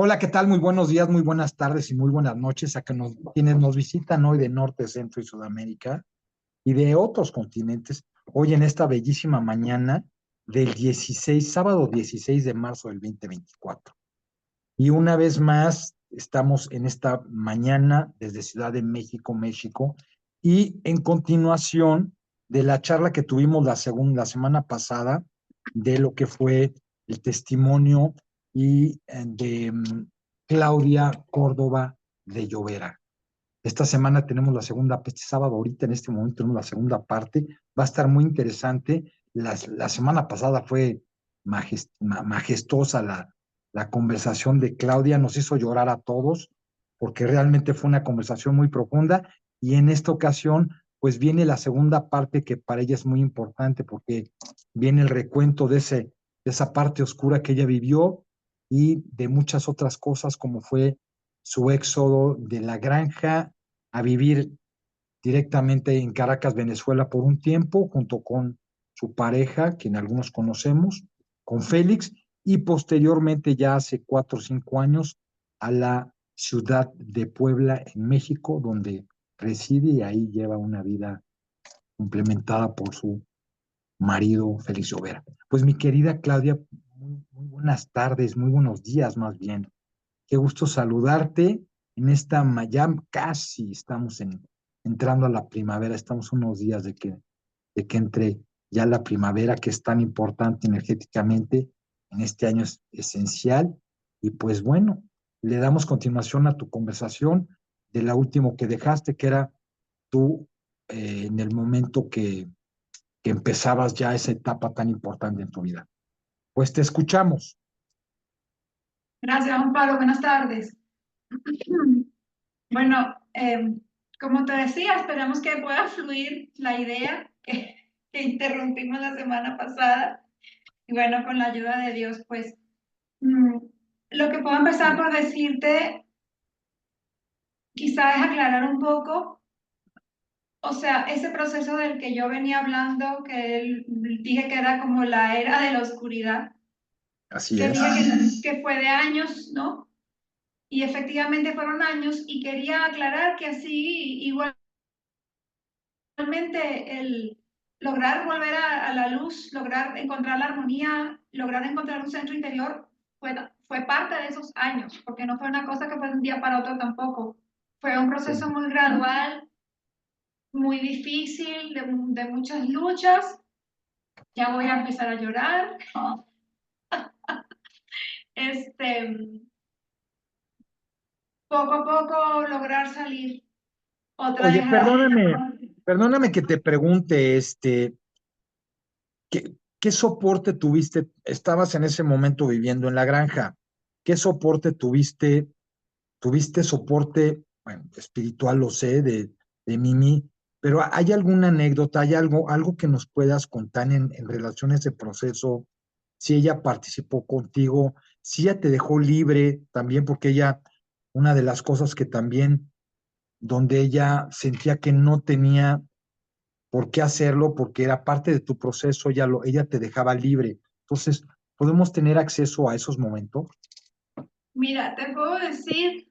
Hola, ¿qué tal? Muy buenos días, muy buenas tardes y muy buenas noches a quienes nos visitan hoy de Norte, Centro y Sudamérica y de otros continentes, hoy en esta bellísima mañana del 16, sábado 16 de marzo del 2024. Y una vez más, estamos en esta mañana desde Ciudad de México, México, y en continuación de la charla que tuvimos la semana pasada de lo que fue el testimonio de Claudia Córdoba de Llovera. Esta semana tenemos la segunda, este sábado, ahorita en este momento tenemos la segunda parte. Va a estar muy interesante. La semana pasada fue majestuosa la conversación de Claudia, nos hizo llorar a todos, porque realmente fue una conversación muy profunda. Y en esta ocasión, pues viene la segunda parte que para ella es muy importante, porque viene el recuento de esa parte oscura que ella vivió y de muchas otras cosas, como fue su éxodo de la granja a vivir directamente en Caracas, Venezuela, por un tiempo, junto con su pareja, quien algunos conocemos, con Félix, y posteriormente, ya hace 4 o 5 años, a la ciudad de Puebla, en México, donde reside y ahí lleva una vida complementada por su marido, Félix Llovera. Pues mi querida Claudia, muy buenas tardes, muy buenos días más bien. Qué gusto saludarte en esta ya casi estamos entrando a la primavera, estamos unos días de que entre ya la primavera, que es tan importante energéticamente, en este año es esencial. Y pues bueno, le damos continuación a tu conversación de la última que dejaste, que era tú en el momento que empezabas ya esa etapa tan importante en tu vida. Pues te escuchamos. Gracias, Amparo. Buenas tardes. Bueno, como te decía, esperamos que pueda fluir la idea que interrumpimos la semana pasada. Y bueno, con la ayuda de Dios, pues mm, lo que puedo empezar por decirte, quizás es aclarar un poco, o sea, ese proceso del que yo venía hablando, dije que era como la era de la oscuridad, Así que es. dije que fue de años, ¿no? Y efectivamente fueron años y quería aclarar que así igualmente el lograr volver a la luz, lograr encontrar la armonía, lograr encontrar un centro interior, fue parte de esos años, porque no fue una cosa que fue de un día para otro tampoco. Fue un proceso muy gradual, muy difícil, de muchas luchas. Ya voy a empezar a llorar. Este, poco a poco lograr salir otra Oye, vez a... perdóname que te pregunte, ¿qué soporte tuviste? Estabas en ese momento viviendo en la granja. ¿Qué soporte tuviste? ¿Tuviste soporte, bueno, espiritual, lo sé, de Mimi, pero hay alguna anécdota, hay algo que nos puedas contar en relación a ese proceso? Si ella participó contigo, si ella te dejó libre también, porque ella, una de las cosas que también, donde ella sentía que no tenía por qué hacerlo, porque era parte de tu proceso, ella te dejaba libre. Entonces, ¿podemos tener acceso a esos momentos? Mira, te puedo decir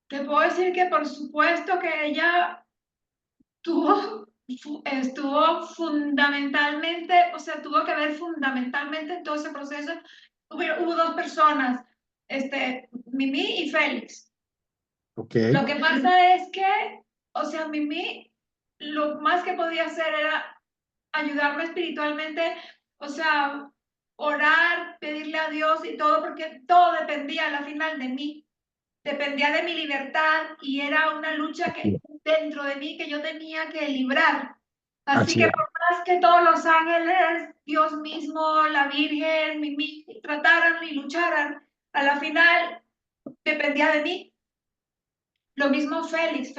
que por supuesto que ella estuvo fundamentalmente, o sea, tuvo que ver fundamentalmente en todo ese proceso. Hubo dos personas, Mimi y Félix. Ok, Lo que pasa es que, o sea, Mimi lo más que podía hacer era ayudarme espiritualmente, o sea, orar, pedirle a Dios y todo, porque todo dependía a la final de mí, dependía de mi libertad y era una lucha que dentro de mí que yo tenía que librar. Así así que es. por más que todos los ángeles, Dios mismo, la Virgen, Mimi, trataran y lucharan, a la final dependía de mí. Lo mismo Félix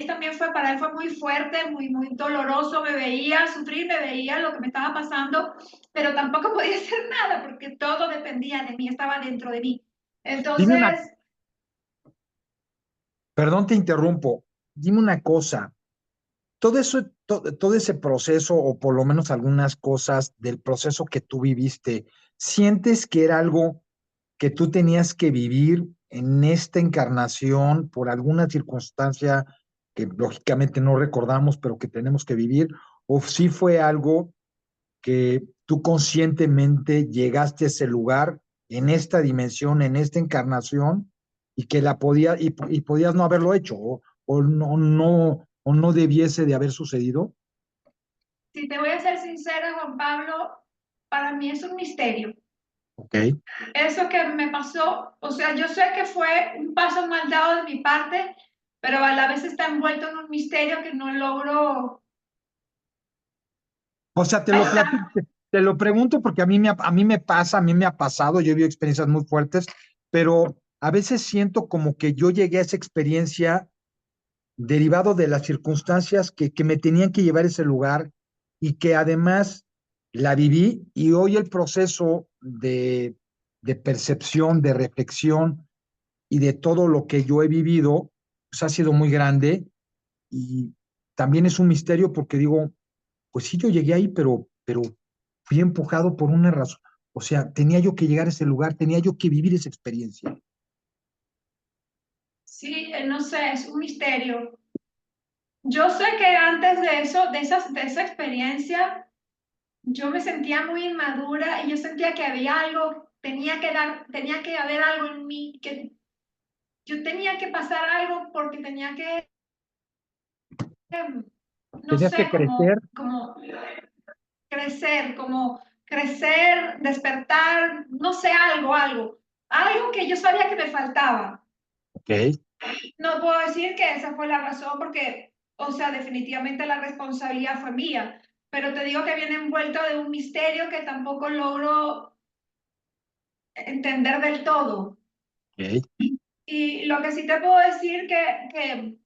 también para él fue muy fuerte, muy doloroso, me veía sufrir, me veía lo que me estaba pasando, pero tampoco podía hacer nada porque todo dependía de mí, estaba dentro de mí. Dime una, Entonces, perdón, te interrumpo. Dime una cosa. todo eso, todo ese proceso, o por lo menos algunas cosas del proceso que tú viviste, ¿sientes que era algo que tú tenías que vivir en esta encarnación por alguna circunstancia que lógicamente no recordamos, pero que tenemos que vivir? ¿O sí fue algo que tú conscientemente llegaste a ese lugar, en esta dimensión, en esta encarnación, y que la y podías no haberlo hecho, o no debiese de haber sucedido? Si te voy a ser sincera, Juan Pablo, para mí es un misterio. Ok. Eso que me pasó, o sea, yo sé que fue un paso mal dado de mi parte, pero a la vez está envuelto en un misterio que no logro. O sea, te lo pregunto porque a mí me pasa, a mí me ha pasado, yo he vivido experiencias muy fuertes, pero a veces siento como que yo llegué a esa experiencia derivado de las circunstancias que me tenían que llevar a ese lugar, y que además la viví, y hoy el proceso de percepción, de reflexión y de todo lo que yo he vivido, pues ha sido muy grande, y también es un misterio porque digo, pues sí, yo llegué ahí, pero fui empujado por una razón. O sea, tenía yo que llegar a ese lugar, tenía yo que vivir esa experiencia. Sí, no sé, es un misterio. Yo sé que antes de eso, de esa experiencia, yo me sentía muy inmadura y yo sentía que había algo, tenía que haber algo en mí, que yo tenía que pasar algo porque tenía que, no Tenías que sé, crecer. como crecer, despertar, no sé, algo que yo sabía que me faltaba. Ok. No puedo decir que esa fue la razón porque, o sea, definitivamente la responsabilidad fue mía, pero te digo que viene envuelto de un misterio que tampoco logro entender del todo. Ok. Y lo que sí te puedo decir que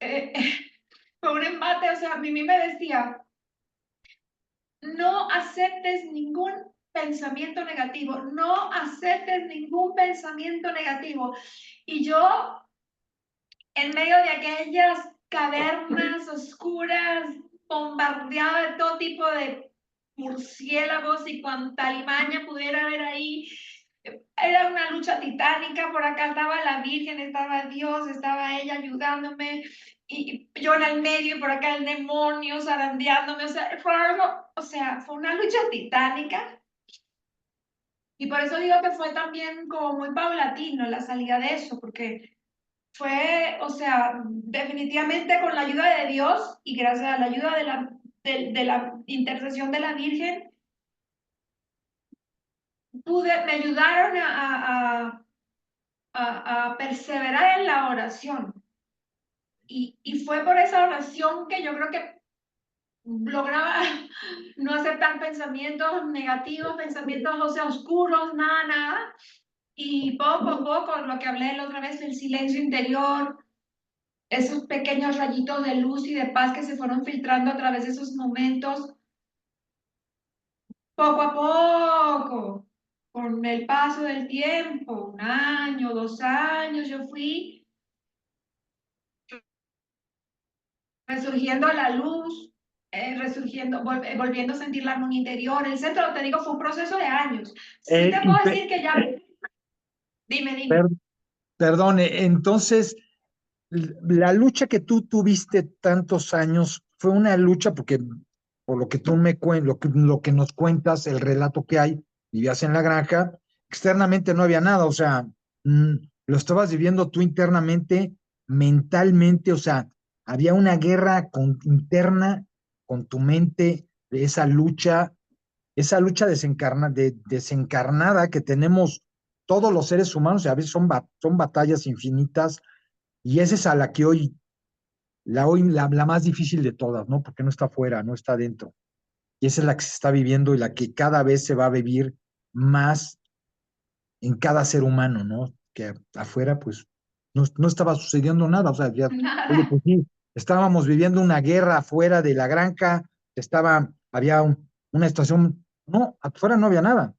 eh, fue un embate, o sea, a mí me decía, no aceptes ningún pensamiento negativo, no aceptes ningún pensamiento negativo. Y yo, en medio de aquellas cavernas oscuras, bombardeado de todo tipo de murciélagos y cuanta alimaña pudiera haber ahí, era una lucha titánica. Por acá estaba la Virgen, estaba Dios, estaba ella ayudándome, y yo en el medio, y por acá el demonio zarandeándome. O sea, fue algo, o sea, fue una lucha titánica. Y por eso digo que fue también como muy paulatino la salida de eso, porque fue, o sea, definitivamente con la ayuda de Dios y gracias a la ayuda de la intercesión de la Virgen, me ayudaron a perseverar en la oración. Y fue por esa oración que yo creo que lograba no aceptar pensamientos negativos, pensamientos, o sea, oscuros, nada, nada. Y poco a poco, lo que hablé la otra vez, el silencio interior, esos pequeños rayitos de luz y de paz que se fueron filtrando a través de esos momentos, poco a poco, con el paso del tiempo, un año, 2 años, yo fui resurgiendo a la luz, volviendo a sentir la armonía interior. El centro, te digo, fue un proceso de años. Sí Eh, te y puedo pe- decir que ya, dime, per- dime. Perdone, entonces, la lucha que tú tuviste tantos años fue una lucha porque, por lo que tú lo que nos cuentas, el relato que hay, vivías en la granja, externamente no había nada, o sea, lo estabas viviendo tú internamente, mentalmente, o sea, había una guerra interna con tu mente, de esa lucha desencarnada que tenemos todos los seres humanos, y a veces son batallas infinitas, y esa es a la que la más difícil de todas, ¿no? Porque no está afuera, no está adentro. Y esa es la que se está viviendo y la que cada vez se va a vivir más en cada ser humano, ¿no? Que afuera, pues, no estaba sucediendo nada. O sea, ya, oye, Nada. pues sí, estábamos viviendo una guerra afuera de la granja, había una estación, no, afuera no había nada.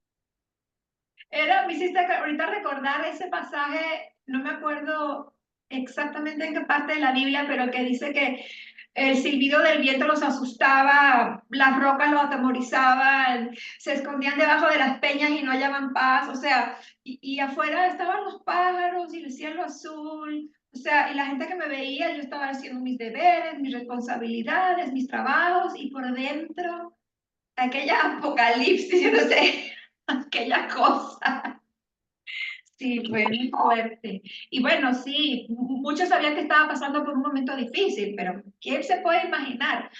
Me hiciste ahorita recordar ese pasaje, no me acuerdo exactamente en qué parte de la Biblia, pero que dice que el silbido del viento los asustaba, las rocas los atemorizaban, se escondían debajo de las peñas y no hallaban paz, o sea, y afuera estaban los pájaros y el cielo azul, o sea, y la gente que me veía, yo estaba haciendo mis deberes, mis responsabilidades, mis trabajos, y por dentro, aquella apocalipsis, yo no sé, aquella cosa. Sí, fue muy fuerte. Y bueno, sí, muchos sabían que estaba pasando por un momento difícil, pero ¿quién se puede imaginar?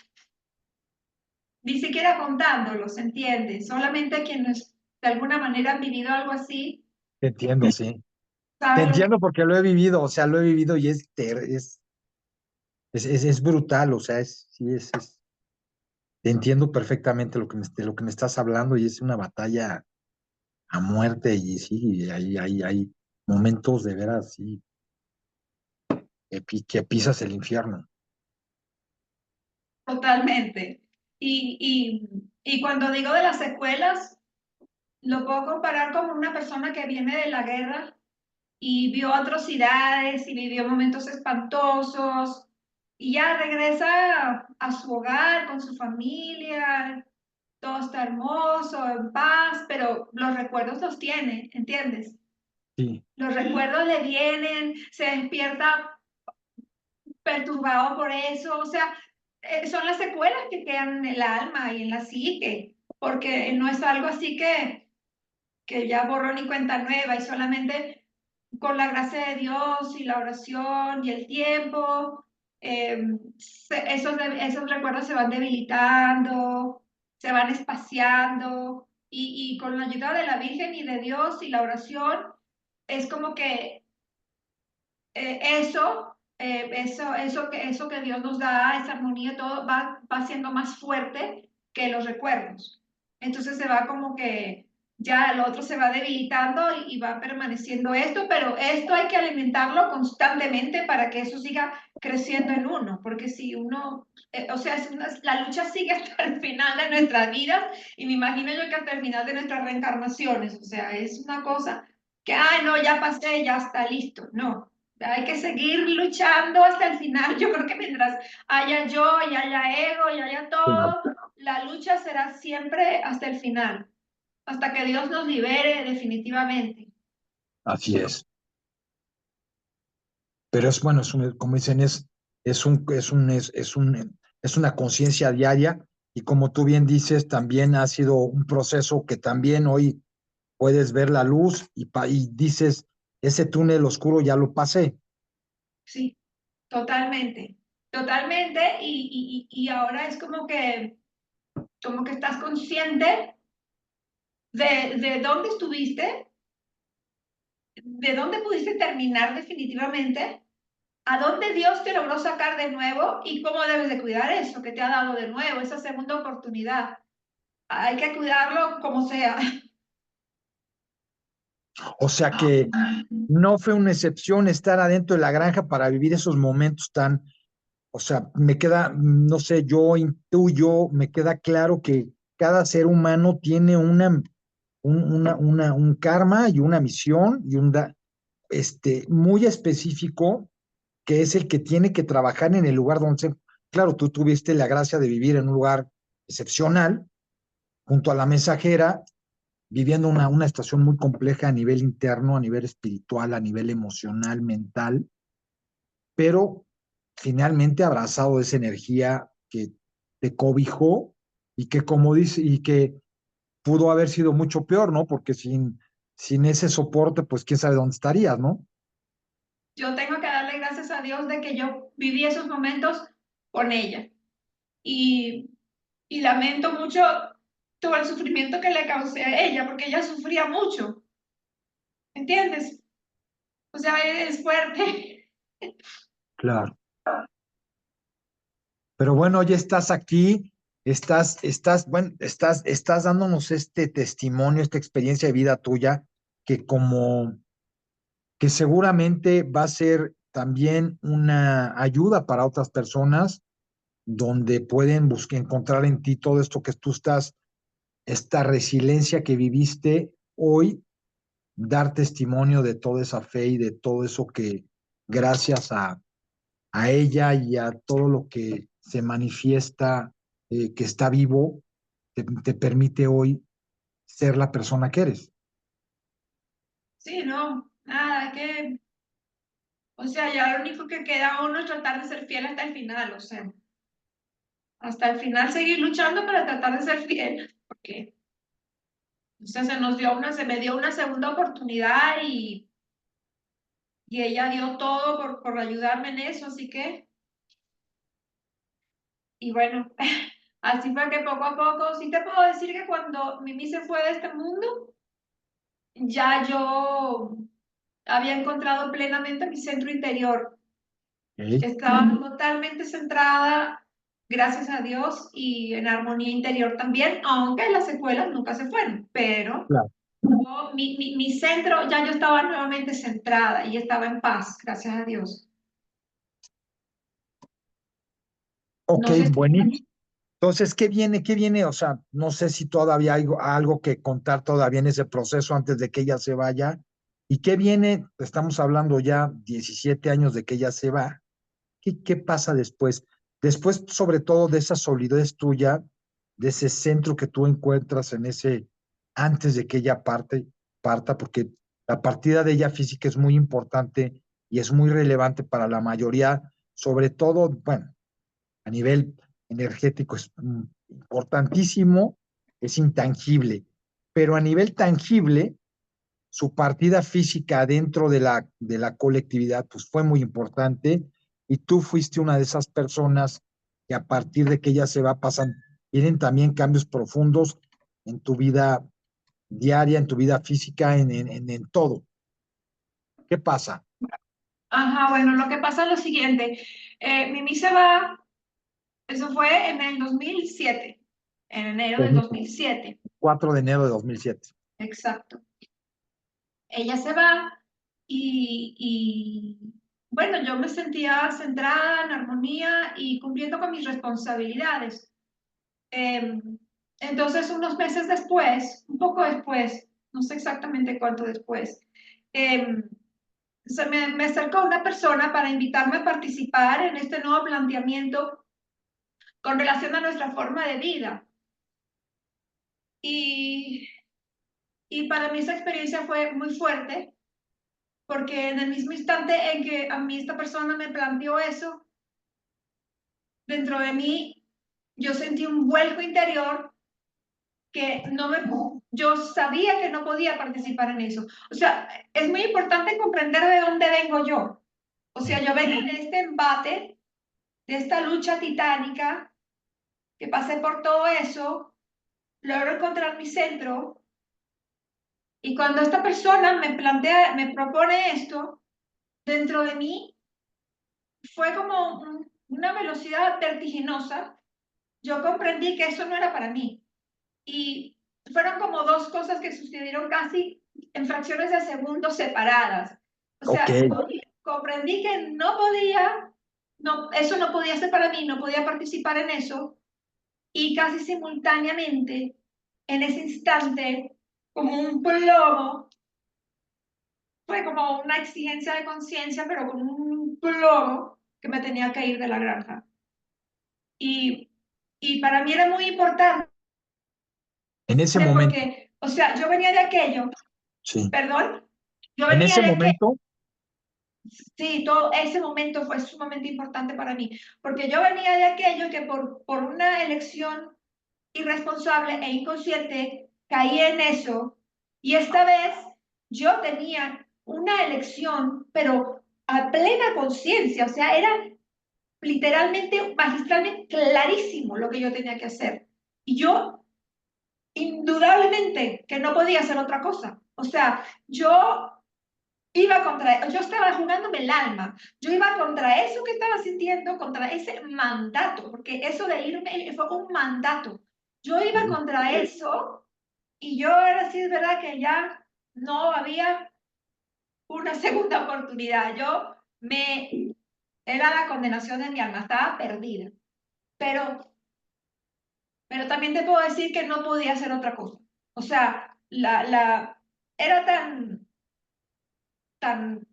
Ni siquiera contándolo, ¿se entiende? Solamente quienes de alguna manera han vivido algo así, Te entiendo, sí. Te saben lo que... entiendo porque lo he vivido, o sea, lo he vivido y es brutal, o sea, te entiendo perfectamente de lo que me estás hablando y es una batalla a muerte y sí, hay momentos de veras, sí, que pisas el infierno. Totalmente. Y cuando digo de las secuelas, lo puedo comparar como una persona que viene de la guerra y vio atrocidades y vivió momentos espantosos y ya regresa a su hogar con su familia, todo está hermoso, en paz, pero los recuerdos los tiene, ¿entiendes? Sí, Los recuerdos le vienen, se despierta perturbado por eso, o sea, son las secuelas que quedan en el alma y en la psique, porque no es algo así que ya borró ni cuenta nueva y solamente con la gracia de Dios y la oración y el tiempo, esos recuerdos se van debilitando, se van espaciando y con la ayuda de la Virgen y de Dios y la oración es como que eso que Dios nos da, esa armonía, todo va siendo más fuerte que los recuerdos. Entonces se va como que ya el otro se va debilitando y va permaneciendo esto, pero esto hay que alimentarlo constantemente para que eso siga creciendo en uno, porque si uno, o sea, la lucha sigue hasta el final de nuestras vidas y me imagino yo que hasta el final de nuestras reencarnaciones, o sea, es una cosa que, ay, no, ya pasé, ya está listo, no. Hay que seguir luchando hasta el final. Yo creo que mientras haya yo y haya ego y haya sí, todo, la lucha será siempre hasta el final, hasta que Dios nos libere definitivamente. así es. Pero es bueno, como dicen, es una conciencia diaria y como tú bien dices, también ha sido un proceso que también hoy puedes ver la luz y dices, ese túnel oscuro ya lo pasé. Sí, totalmente, totalmente. Y ahora es como que estás consciente de dónde estuviste, de dónde pudiste terminar definitivamente, a dónde Dios te logró sacar de nuevo y cómo debes de cuidar eso que te ha dado de nuevo, esa segunda oportunidad. Hay que cuidarlo como sea. O sea que no fue una excepción estar adentro de la granja para vivir esos momentos tan, o sea, me queda, no sé, yo intuyo, me queda claro que cada ser humano tiene un karma y una misión y muy específico que es el que tiene que trabajar en el lugar claro, tú tuviste la gracia de vivir en un lugar excepcional junto a la mensajera, viviendo una estación muy compleja a nivel interno, a nivel espiritual, a nivel emocional, mental, pero finalmente abrazado de esa energía que te cobijó y que, como dice, y que pudo haber sido mucho peor, ¿no? Porque sin ese soporte, pues quién sabe dónde estarías, ¿no? Yo tengo que darle gracias a Dios de que yo viví esos momentos con ella. Y, y lamento mucho todo el sufrimiento que le causé a ella, porque ella sufría mucho, ¿entiendes? O sea, es fuerte. Claro. Pero bueno, ya estás aquí, bueno, estás dándonos este testimonio, esta experiencia de vida tuya, que como que seguramente va a ser también una ayuda para otras personas, donde pueden encontrar en ti todo esto que tú esta resiliencia que viviste hoy, dar testimonio de toda esa fe y de todo eso que gracias a ella y a todo lo que se manifiesta, que está vivo, te permite hoy ser la persona que eres. Sí, no, nada, que, o sea, ya lo único que queda a uno es tratar de ser fiel hasta el final, o sea, hasta el final seguir luchando para tratar de ser fiel, porque, o sea, se me dio una segunda oportunidad y ella dio todo por ayudarme en eso, así que, y bueno, así fue que poco a poco, sí te puedo decir que cuando Mimi se fue de este mundo, ya yo había encontrado plenamente mi centro interior. ¿Ok? Estaba totalmente centrada, gracias a Dios, y en armonía interior también, aunque las secuelas nunca se fueron, pero Claro. mi centro, ya yo estaba nuevamente centrada y estaba en paz, gracias a Dios. Ok, No sé buenísimo. si... Entonces, ¿qué viene? ¿Qué viene? O sea, no sé si todavía hay algo que contar todavía en ese proceso antes de que ella se vaya. ¿Y qué viene? Estamos hablando ya 17 años de que ella se va. ¿Qué pasa después? Después, sobre todo, de esa solidez tuya, de ese centro que tú encuentras en ese, antes de que ella parta, porque la partida de ella física es muy importante y es muy relevante para la mayoría, sobre todo, bueno, a nivel energético es importantísimo, es intangible, pero a nivel tangible, su partida física dentro de la colectividad pues fue muy importante y tú fuiste una de esas personas que a partir de que ella se va pasan, tienen también cambios profundos en tu vida diaria, en tu vida física, en todo. ¿Qué pasa? Ajá, bueno, lo que pasa es lo siguiente. Mimi se va, eso fue en el 2007, en enero del 2007, 4 de enero de 2007. exacto. Ella se va bueno, yo me sentía centrada en armonía y cumpliendo con mis responsabilidades. Eh, entonces, unos meses después, un poco después, no sé exactamente cuánto después, eh, me acercó una persona para invitarme a participar en este nuevo planteamiento con relación a nuestra forma de vida. Y, y para mí esa experiencia fue muy fuerte porque en el mismo instante en que a mí esta persona me planteó eso, dentro de mí yo sentí un vuelco interior que no me, yo sabía que no podía participar en eso. O sea, es muy importante comprender de dónde vengo yo. O sea, yo vengo de este embate, de esta lucha titánica, que pasé por todo eso, logro encontrar mi centro y cuando esta persona me propone esto, dentro de mí fue como una velocidad vertiginosa. Yo comprendí que eso no era para mí. Y fueron como dos cosas que sucedieron casi en fracciones de segundos separadas. O Ok, sea, comprendí que no podía, no, eso no podía ser para mí, no podía participar en eso. Y casi simultáneamente, en ese instante, como un plomo, fue como una exigencia de conciencia, pero como un plomo que me tenía que ir de la granja. Y, y para mí era muy importante en ese momento, porque, o sea, yo venía de aquello, sí, perdón, yo en venía ese de aquello, momento, sí, todo ese momento fue sumamente importante para mí, porque yo venía de aquello que por una elección irresponsable e inconsciente caí en eso, y esta vez yo tenía una elección, pero a plena conciencia, o sea, era literalmente, magistralmente clarísimo lo que yo tenía que hacer. Y yo indudablemente que no podía hacer otra cosa. O sea, yo estaba jugándome el alma, yo iba contra eso que estaba sintiendo, contra ese mandato, porque eso de irme fue un mandato. Yo iba contra eso y yo ahora sí es verdad que ya no había una segunda oportunidad. Era la condenación de mi alma, estaba perdida. Pero, pero también te puedo decir que no podía hacer otra cosa. O sea, era tan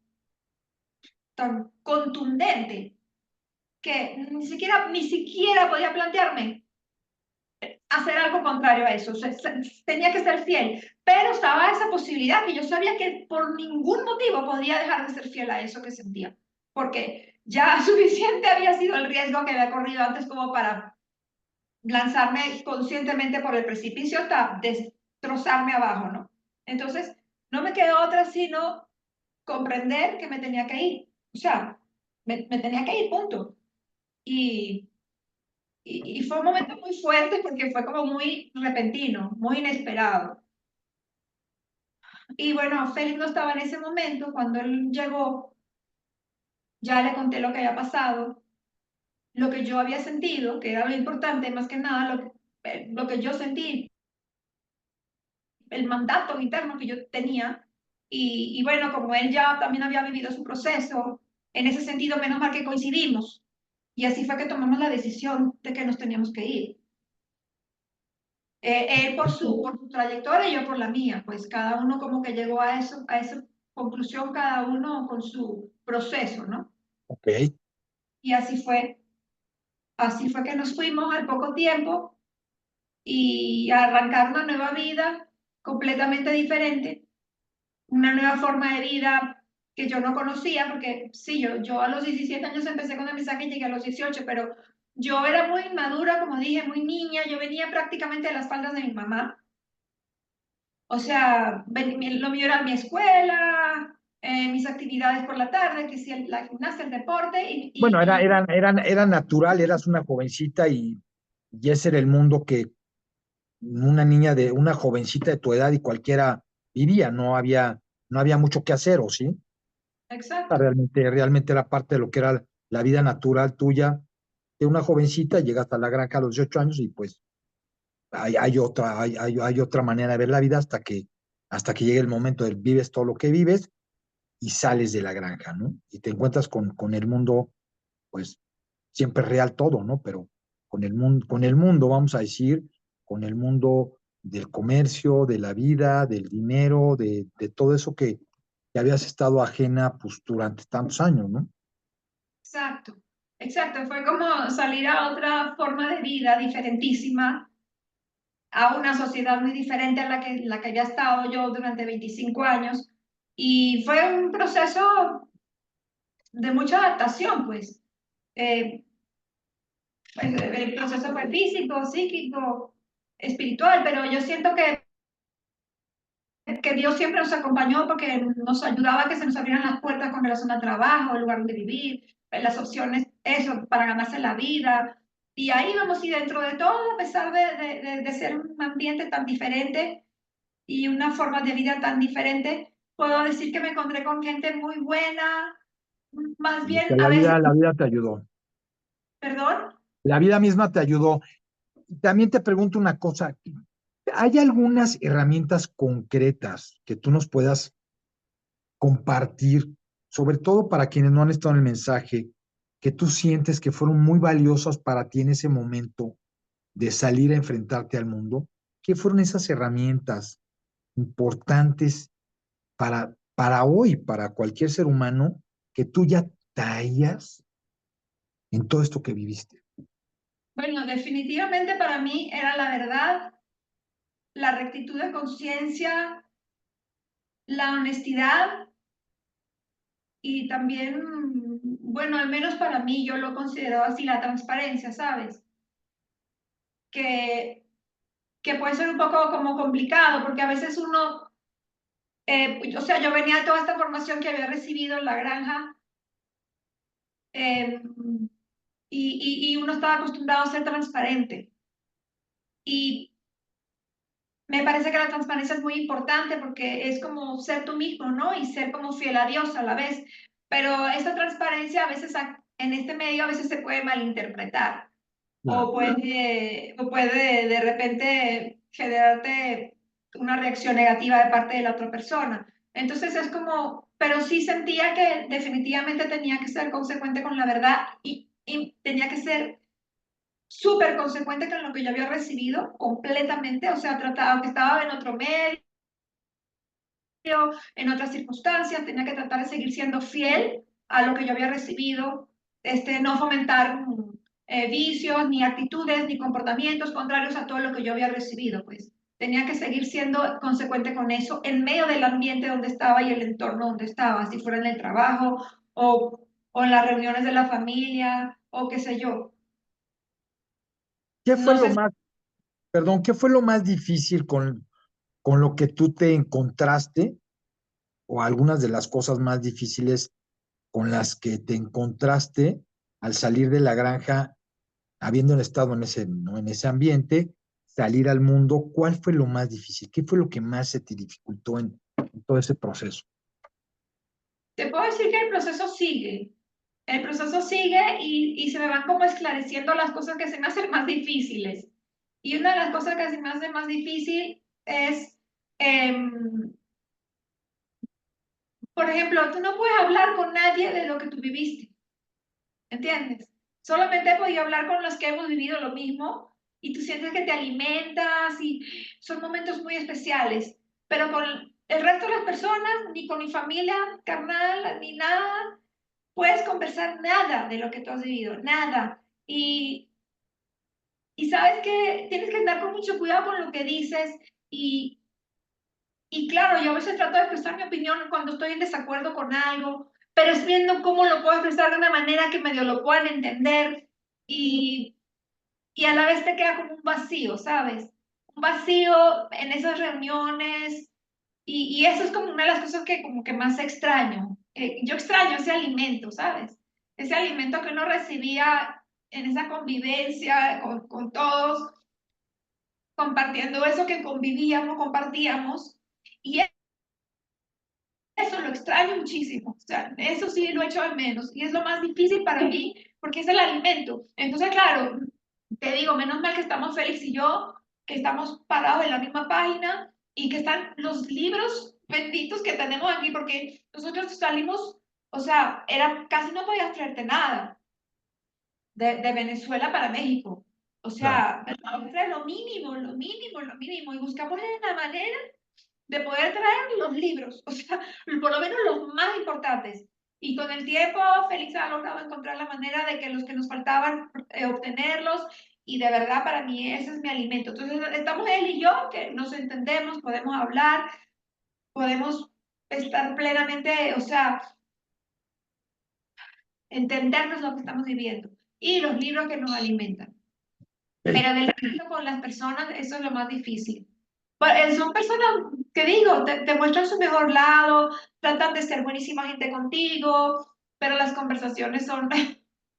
tan contundente que ni siquiera podía plantearme hacer algo contrario a eso. O sea, tenía que ser fiel, pero estaba esa posibilidad que yo sabía que por ningún motivo podía dejar de ser fiel a eso que sentía, porque ya suficiente había sido el riesgo que había corrido antes como para lanzarme conscientemente por el precipicio hasta destrozarme abajo, ¿no? Entonces, no me quedó otra sino comprender que me tenía que ir. O sea, me tenía que ir, punto. Y, y fue un momento muy fuerte porque fue como muy repentino, muy inesperado. Y bueno, Félix no estaba en ese momento. Cuando él llegó, ya le conté lo que había pasado, lo que yo había sentido, que era lo importante, más que nada lo que yo sentí, el mandato interno que yo tenía. Y bueno, como él ya también había vivido su proceso, en ese sentido, menos mal que coincidimos. Y así fue que tomamos la decisión de que nos teníamos que ir. Él por su trayectoria y yo por la mía, pues cada uno como que llegó a eso, a esa conclusión, cada uno con su proceso, ¿no? Ok. Y así fue que nos fuimos al poco tiempo y a arrancar una nueva vida completamente diferente, una nueva forma de vida que yo no conocía, porque sí, yo a los 17 años empecé con el mensaje y llegué a los 18, pero yo era muy inmadura, como dije, muy niña, yo venía prácticamente de las faldas de mi mamá. O sea, lo mío era mi escuela, mis actividades por la tarde, que si la gimnasia, el deporte, Bueno, era natural, eras una jovencita y ese era el mundo que una niña de, una jovencita de tu edad y cualquiera vivía, no había mucho que hacer, ¿o sí? exacto, Realmente era parte de lo que era la vida natural tuya de una jovencita, llegas a la granja a los 18 años y pues hay otra manera de ver la vida hasta que llegue el momento de vives todo lo que vives y sales de la granja, ¿no? Y te encuentras con el mundo, pues siempre es real todo, ¿no? Pero con el mundo, vamos a decir, con el mundo del comercio, de la vida, del dinero, de todo eso que habías estado ajena pues durante tantos años, ¿no? exacto, exacto. Fue como salir a otra forma de vida diferentísima, a una sociedad muy diferente a la que había estado yo durante 25 años. Y fue un proceso de mucha adaptación, pues. Eh, el proceso fue físico, psíquico, espiritual, pero yo siento que Dios siempre nos acompañó porque nos ayudaba a que se nos abrieran las puertas con relación al trabajo, el lugar donde vivir, las opciones, eso, para ganarse la vida. Y ahí vamos, y dentro de todo, a pesar de ser un ambiente tan diferente y una forma de vida tan diferente, puedo decir que me encontré con gente muy buena, más O bien sea, a veces, la vida te ayudó. perdón. La vida misma te ayudó. También te pregunto una cosa, ¿hay algunas herramientas concretas que tú nos puedas compartir, sobre todo para quienes no han estado en el mensaje, que tú sientes que fueron muy valiosas para ti en ese momento de salir a enfrentarte al mundo? ¿Qué fueron esas herramientas importantes para hoy, para cualquier ser humano, que tú ya traías en todo esto que viviste? Bueno, definitivamente para mí era la verdad, la rectitud de conciencia, la honestidad y también, bueno, al menos para mí yo lo considero así, la transparencia, ¿sabes? Que, que puede ser un poco como complicado porque a veces uno, o sea, yo venía de toda esta formación que había recibido en la granja, eh, y uno estaba acostumbrado a ser transparente. Y me parece que la transparencia es muy importante porque es como ser tú mismo, ¿no? Y ser como fiel a Dios a la vez. Pero esa transparencia a veces en este medio a veces se puede malinterpretar Claro. o puede de repente generarte una reacción negativa de parte de la otra persona. Entonces es como, pero sí sentía que definitivamente tenía que ser consecuente con la verdad y tenía que ser súper consecuente con lo que yo había recibido completamente, o sea, trataba que estaba en otro medio, en otras circunstancias, tenía que tratar de seguir siendo fiel, a lo que yo había recibido, no fomentar vicios, ni actitudes, ni comportamientos contrarios a todo lo que yo había recibido, pues. Tenía que seguir siendo consecuente con eso en medio del ambiente donde estaba y el entorno donde estaba, si fuera en el trabajo o en las reuniones de la familia o qué sé yo. ¿Qué fue No lo sé. más, perdón, qué fue lo más difícil con lo que tú te encontraste o algunas de las cosas más difíciles con las que te encontraste al salir de la granja, habiendo estado en ese, ¿no? en ese ambiente, salir al mundo? ¿Cuál fue lo más difícil? ¿Qué fue lo que más se te dificultó en todo ese proceso? Te puedo decir que el proceso sigue. El proceso sigue y se me van como esclareciendo las cosas que se me hacen más difíciles. Y una de las cosas que se me hace más difícil es, por ejemplo, tú no puedes hablar con nadie de lo que tú viviste, ¿entiendes? Solamente he podido hablar con los que hemos vivido lo mismo y tú sientes que te alimentas y son momentos muy especiales, pero con el resto de las personas, ni con mi familia carnal, ni nada, puedes conversar nada de lo que tú has vivido, nada. Y sabes que tienes que andar con mucho cuidado con lo que dices y, y claro, yo a veces trato de expresar mi opinión cuando estoy en desacuerdo con algo, pero es viendo cómo lo puedo expresar de una manera que medio lo puedan entender y, y a la vez te queda como un vacío, ¿sabes? Un vacío en esas reuniones y eso es como una de las cosas que como que más extraño. Yo extraño ese alimento, ¿sabes? Ese alimento que uno recibía en esa convivencia con todos, compartiendo eso que convivíamos, compartíamos. Y eso lo extraño muchísimo. O sea, eso sí lo echo de menos. Y es lo más difícil para mí porque es el alimento. Entonces, claro, te digo, menos mal que estamos Félix y yo, que estamos parados en la misma página y que están los libros benditos que tenemos aquí, porque nosotros salimos, o sea, era, casi no podías traerte nada de Venezuela para México. O Claro. sea, traer lo mínimo, lo mínimo, lo mínimo. Y buscamos la manera de poder traer los libros, o sea, por lo menos los más importantes. Y con el tiempo, Félix ha logrado encontrar la manera de que los que nos faltaban, obtenerlos. Y de verdad, para mí, ese es mi alimento. Entonces, estamos él y yo, que nos entendemos, podemos hablar, podemos estar plenamente, o sea, entendernos lo que estamos viviendo. Y los libros que nos alimentan. Ok. Pero del resto con las personas, eso es lo más difícil. Son personas que digo, te muestran su mejor lado, tratan de ser buenísima gente contigo, pero las conversaciones son,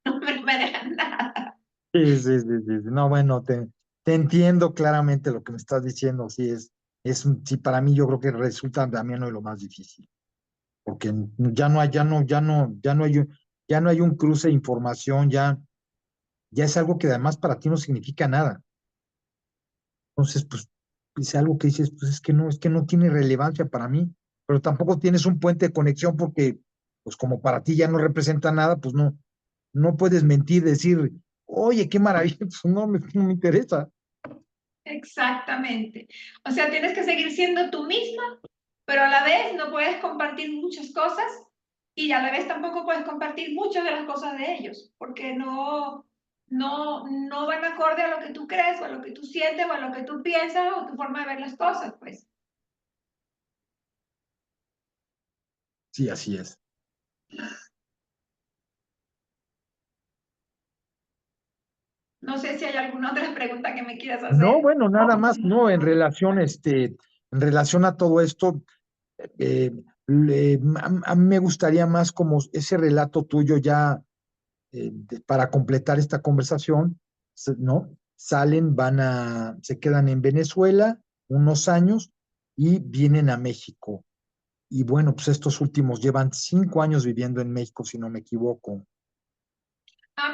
no me dejan nada. Sí, sí, sí, sí, sí. No, bueno, te entiendo claramente lo que me estás diciendo. Sí, sí, para mí yo creo que resulta también uno de lo más difícil, porque ya no hay, ya no hay un cruce de información, ya es algo que además para ti no significa nada. Entonces, pues, es algo que dices, pues es que no tiene relevancia para mí, pero tampoco tienes un puente de conexión porque, pues como para ti ya no representa nada, pues no puedes mentir, decir, oye, qué maravilla, pues no me interesa. Exactamente. O sea, tienes que seguir siendo tú misma, pero a la vez no puedes compartir muchas cosas y a la vez tampoco puedes compartir muchas de las cosas de ellos, porque no van acorde a lo que tú crees o a lo que tú sientes o a lo que tú piensas o tu forma de ver las cosas, pues. Sí, así es. No sé si hay alguna otra pregunta que me quieras No, hacer. bueno, nada más, no, en relación a todo esto, eh, a mí me gustaría más como ese relato tuyo ya para completar esta conversación, ¿no? Salen, se quedan en Venezuela unos años y vienen a México. Y bueno, pues estos últimos llevan 5 años viviendo en México, si no me equivoco.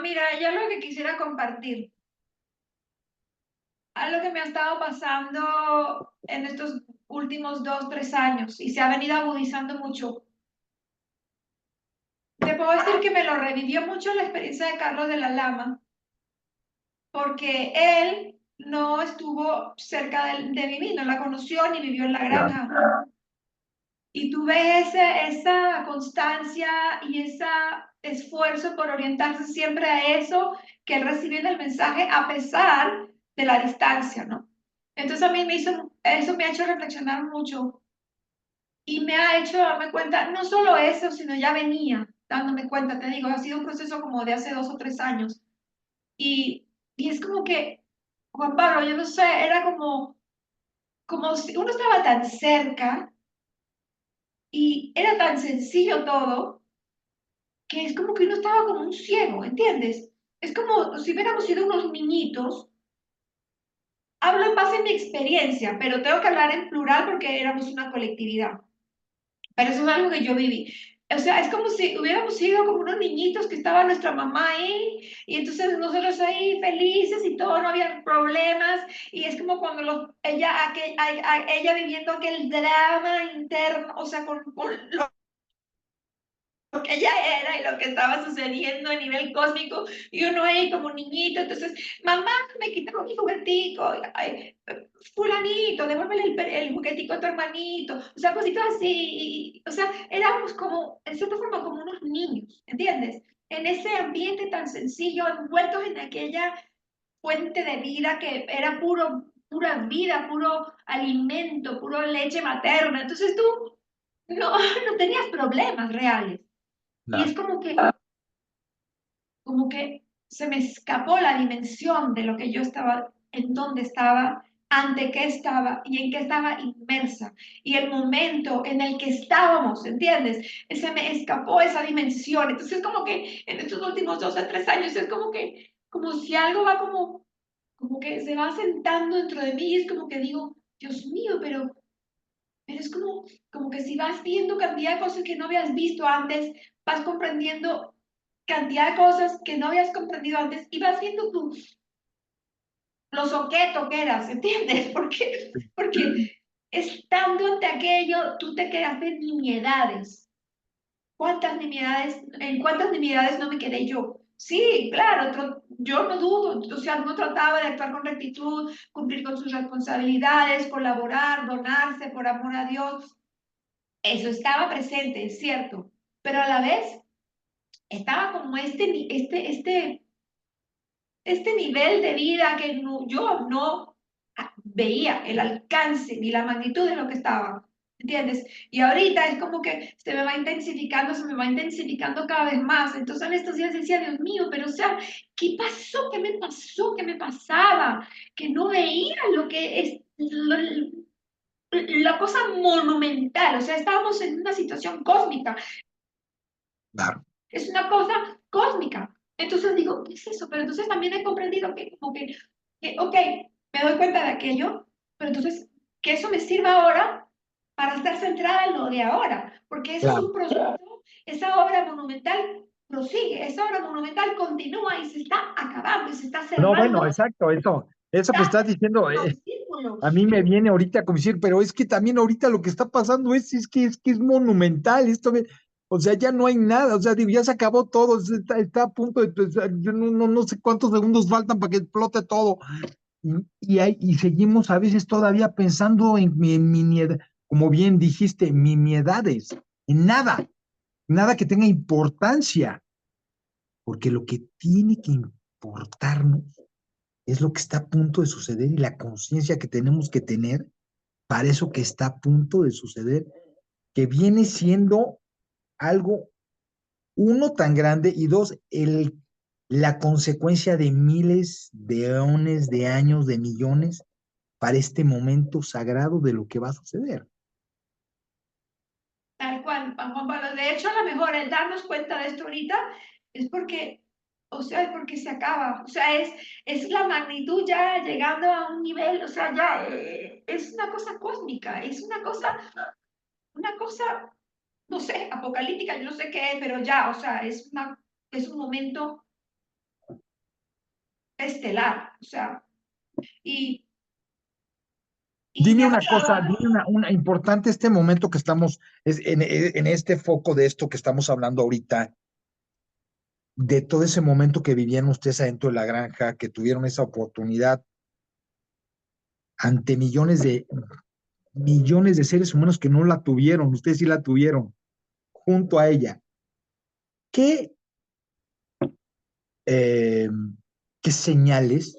Mira, yo lo que quisiera compartir, algo que me ha estado pasando en estos últimos 2, 3 años y se ha venido agudizando mucho. Te puedo decir que me lo revivió mucho la experiencia de Carlos de la Lama, porque él no estuvo cerca de mí, no la conoció ni vivió en la Claro. granja. Y tuve esa constancia y ese esfuerzo por orientarse siempre a eso, que él recibiendo el mensaje a pesar de la distancia, ¿no? Entonces a mí eso me ha hecho reflexionar mucho y me ha hecho darme cuenta, no solo eso, sino ya venía dándome cuenta, te digo, ha sido un proceso como de hace 2 o 3 años. Y es como que, Juan Pablo, yo no sé, era como si uno estaba tan cerca y era tan sencillo todo, que es como que uno estaba como un ciego, ¿entiendes? Es como si hubiéramos sido unos niñitos. Hablo en base a mi experiencia, pero tengo que hablar en plural porque éramos una colectividad. Pero eso es algo que yo viví. O sea, es como si hubiéramos sido como unos niñitos que estaba nuestra mamá ahí y entonces nosotros ahí felices y todo, no había problemas y es como cuando ella viviendo aquel drama interno, o sea, con lo que ella era y lo que estaba sucediendo a nivel cósmico y uno ahí como niñito, entonces, mamá, me quitaron mi juguetico, ay, fulanito, devuélvele el juguetico a tu hermanito, o sea, cositas así, o sea, éramos como, en cierta forma, como unos niños, ¿entiendes? En ese ambiente tan sencillo, envueltos en aquella fuente de vida que era pura vida, puro alimento, puro leche materna, entonces tú no, no tenías problemas reales. Y es Claro. como que se me escapó la dimensión de lo que yo estaba, en dónde estaba, ante qué estaba y en qué estaba inmersa. Y el momento en el que estábamos, ¿entiendes? Se me escapó esa dimensión. Entonces, como que en estos últimos 2 o 3 años es como si algo va como que se va sentando dentro de mí y es como que digo, Dios mío, pero es como que si vas viendo cantidad de cosas que no habías visto antes, vas comprendiendo cantidad de cosas que no habías comprendido antes y vas viendo lo soqueto que eras, ¿entiendes? Porque estando ante aquello, tú te quedaste en nimiedades. ¿En cuántas nimiedades no me quedé yo? Sí, claro, yo no dudo, o sea, no trataba de actuar con rectitud, cumplir con sus responsabilidades, colaborar, donarse por amor a Dios. Eso estaba presente, es cierto, pero a la vez estaba como este nivel de vida que yo no veía el alcance ni la magnitud de lo que estaba, ¿entiendes? Y ahorita es como que se me va intensificando cada vez más. Entonces en estos días decía, Dios mío, pero o sea, ¿qué pasó? ¿Qué me pasó? ¿Qué me pasaba? Que no veía lo que es la cosa monumental, o sea, estábamos en una situación cósmica, Claro. es una cosa cósmica. Entonces digo, ¿qué es eso? Pero entonces también he comprendido ok, me doy cuenta de aquello, pero entonces que eso me sirva ahora para estar centrada en lo de ahora, porque eso es Claro. un proceso, esa obra monumental prosigue, esa obra monumental continúa y se está acabando y se está No, bueno, cerrando, exacto, eso que está estás diciendo, en un círculo. a mí me viene ahorita como decir, pero es que también ahorita lo que está pasando es que es monumental, o sea, ya no hay nada, o sea, digo, ya se acabó todo, está a punto de, pues, yo no sé cuántos segundos faltan para que explote todo, y seguimos a veces todavía pensando en como bien dijiste, nimiedades, en nada, nada que tenga importancia, porque lo que tiene que importarnos es lo que está a punto de suceder y la conciencia que tenemos que tener para eso que está a punto de suceder, que viene siendo algo, uno, tan grande y dos, la consecuencia de miles de eones, de años, de millones para este momento sagrado de lo que va a suceder. Tal cual, Juan Pablo. De hecho, a lo mejor el darnos cuenta de esto ahorita es porque, o sea, es porque se acaba. O sea, es la magnitud ya llegando a un nivel, o sea, ya es una cosa cósmica, es una cosa, no sé, apocalíptica, yo no sé qué es, pero ya, o sea, es un momento estelar, o sea, y, y Dime me ha una cosa, pasado. dime una importante este momento que estamos, en este foco de esto que estamos hablando ahorita, de todo ese momento que vivían ustedes adentro de la granja, que tuvieron esa oportunidad ante millones millones de seres humanos que no la tuvieron, ustedes sí la tuvieron, junto a ella. ¿Qué, eh, qué señales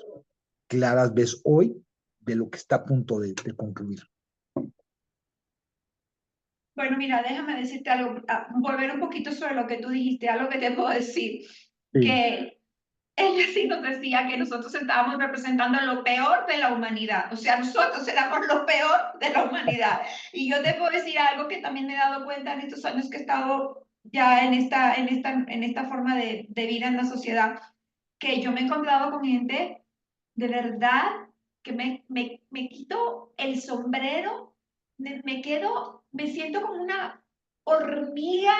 claras ves hoy de lo que está a punto de concluir? Bueno, mira, déjame decirte algo, volver un poquito sobre lo que tú dijiste, algo que te puedo decir, Sí, que ella sí nos decía que nosotros estábamos representando lo peor de la humanidad, o sea, nosotros éramos lo peor de la humanidad. Y yo te puedo decir algo que también me he dado cuenta en estos años que he estado ya en esta forma de vida en la sociedad, que yo me he encontrado con gente de verdad que me quito el sombrero, me quedo, me siento como una hormiga,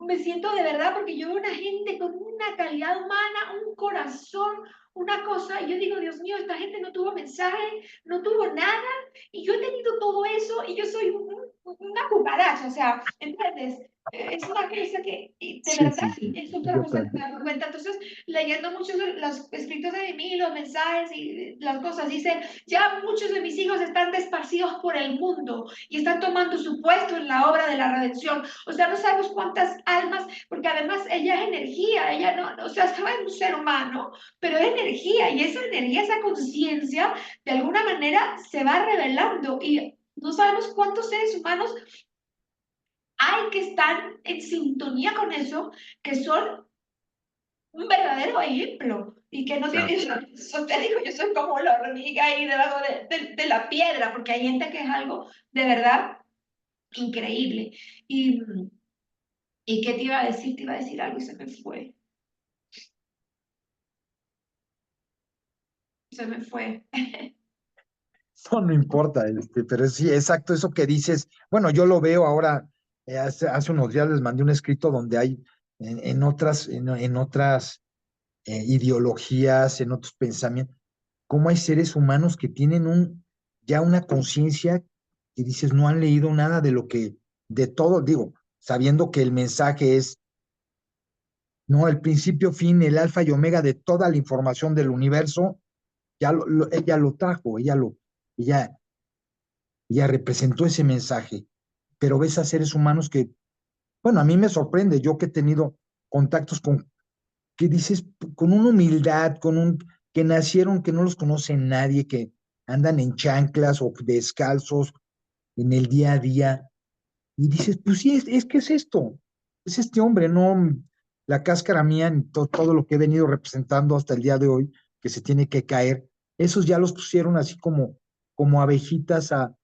me siento de verdad porque yo veo una gente con una calidad humana, un corazón, una cosa, y yo digo, Dios mío, esta gente no tuvo mensaje, no tuvo nada, y yo he tenido todo eso, y yo soy una cucaracha, o sea, ¿entiendes? Es una cosa que de sí, verdad sí, sí. es otra Yo cosa que también. me he dado cuenta. Entonces, leyendo muchos de los escritos de mí, los mensajes y las cosas, dice, ya muchos de mis hijos están desparcidos por el mundo y están tomando su puesto en la obra de la redención. O sea, no sabemos cuántas almas, porque además ella es energía, ella no, o sea, estaba en un ser humano, pero es energía y esa energía, esa conciencia, de alguna manera se va revelando y no sabemos cuántos seres humanos hay que estar en sintonía con eso, que son un verdadero ejemplo y que no Claro. tiene, eso te digo, yo soy como la hormiga ahí debajo de la piedra, porque hay gente que es algo de verdad increíble. Y, ¿Y qué te iba a decir? Te iba a decir algo y se me fue. Se me fue. No, no importa, pero sí, exacto, eso que dices. Bueno, yo lo veo ahora, hace unos días les mandé un escrito donde hay en otras ideologías, en otros pensamientos, cómo hay seres humanos que tienen ya una conciencia que dices, no han leído nada de lo que, de todo, digo, sabiendo que el mensaje es, no, el principio, fin, el alfa y omega de toda la información del universo, ella lo trajo, ella, ella representó ese mensaje, pero ves a seres humanos que, bueno, a mí me sorprende, yo que he tenido contactos con, que dices, con una humildad, que nacieron, que no los conoce nadie, que andan en chanclas o descalzos en el día a día, y dices, pues sí, es que es esto, es este hombre, no la cáscara mía, ni todo lo que he venido representando hasta el día de hoy, que se tiene que caer, esos ya los pusieron así como abejitas a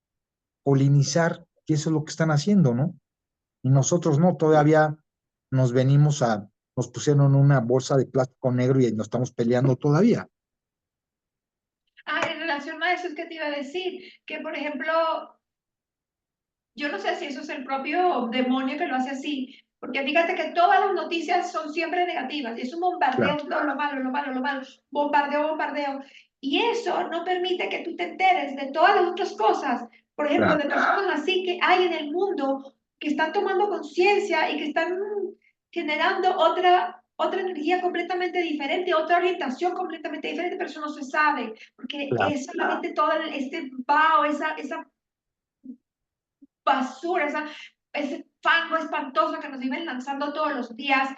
polinizar, que eso es lo que están haciendo, ¿no? Y nosotros no, todavía nos venimos nos pusieron una bolsa de plástico negro y nos estamos peleando todavía. Ah, en relación a eso es que te iba a decir, que por ejemplo, yo no sé si eso es el propio demonio que lo hace así, porque fíjate que todas las noticias son siempre negativas y es un bombardeo, Claro, todo lo malo, lo malo, lo malo, bombardeo, bombardeo. Y eso no permite que tú te enteres de todas las otras cosas, por ejemplo, claro, de personas así que hay en el mundo que están tomando conciencia y que están generando otra energía completamente diferente, otra orientación completamente diferente, pero eso no se sabe, porque claro. es solamente todo este vaho, esa basura, ese fango espantoso que nos viven lanzando todos los días,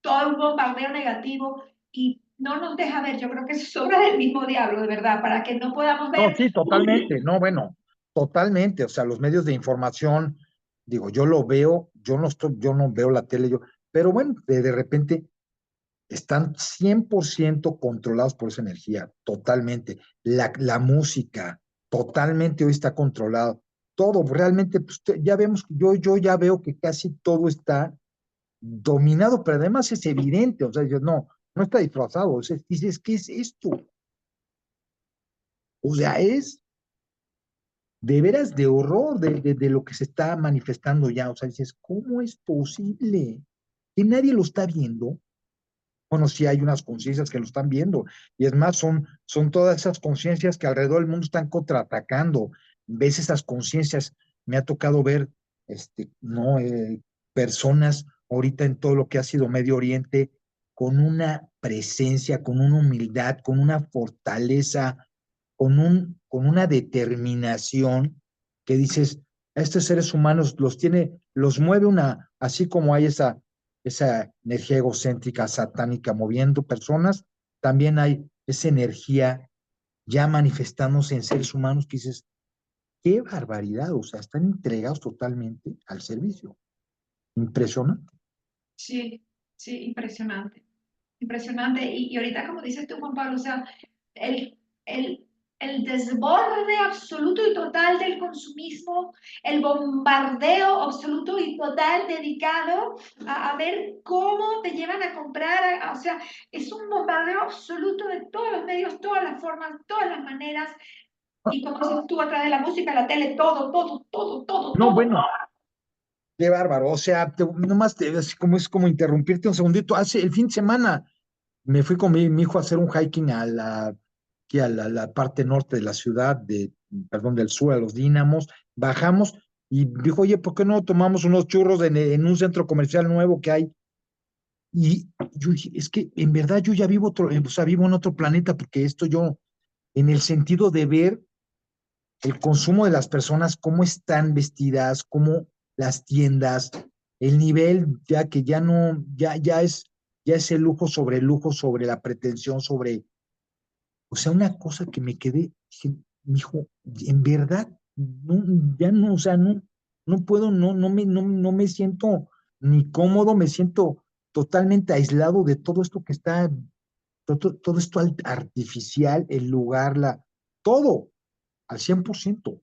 todo un bombardeo negativo y no nos deja ver. Yo creo que es obra del mismo diablo, de verdad, para que no podamos No, ver. sí, totalmente, no, bueno, totalmente, o sea, los medios de información, digo, yo lo veo, yo no veo la tele, pero bueno, de repente están 100% controlados por esa energía, totalmente. La música, totalmente hoy está controlado. Todo, realmente, pues, ya vemos, yo ya veo que casi todo está dominado, pero además es evidente, o sea, no está disfrazado, o sea, dices, ¿qué es esto? O sea, es de veras de horror de lo que se está manifestando ya, o sea, dices, ¿cómo es posible? Que nadie lo está viendo. Bueno, sí hay unas conciencias que lo están viendo, y es más, son todas esas conciencias que alrededor del mundo están contraatacando. Ves esas conciencias, me ha tocado ver, no, personas ahorita en todo lo que ha sido Medio Oriente, con una presencia, con una humildad, con una fortaleza, con una determinación que dices, a estos seres humanos los mueve así como hay esa energía egocéntrica, satánica, moviendo personas, también hay esa energía ya manifestándose en seres humanos que dices, qué barbaridad, o sea, están entregados totalmente al servicio. Impresionante. Sí, sí, impresionante. Impresionante. Y ahorita, como dices tú, Juan Pablo, o sea, el, el, el desborde absoluto y total del consumismo, el bombardeo absoluto y total dedicado a ver cómo te llevan a comprar, o sea, es un bombardeo absoluto de todos los medios, todas las formas, todas las maneras, y como dices tú, a través de la música, la tele, todo, todo, todo, todo, No, todo. bueno, qué bárbaro. O sea, nomás es como interrumpirte un segundito. Hace el fin de semana me fui con mi hijo a hacer un hiking aquí a la parte norte de la ciudad, perdón, del sur, a los Dínamos. Bajamos y dijo, oye, ¿por qué no tomamos unos churros en un centro comercial nuevo que hay? Y yo dije, es que en verdad yo ya vivo o sea, vivo en otro planeta, porque esto yo, en el sentido de ver el consumo de las personas, cómo están vestidas, cómo las tiendas, el nivel ya que ya no, ya es el lujo, sobre la pretensión, o sea, una cosa que me quedé, dije, hijo, en verdad, no, ya no, o sea, no puedo, no me siento ni cómodo, me siento totalmente aislado de todo esto que está, todo esto artificial, el lugar, todo, al 100%.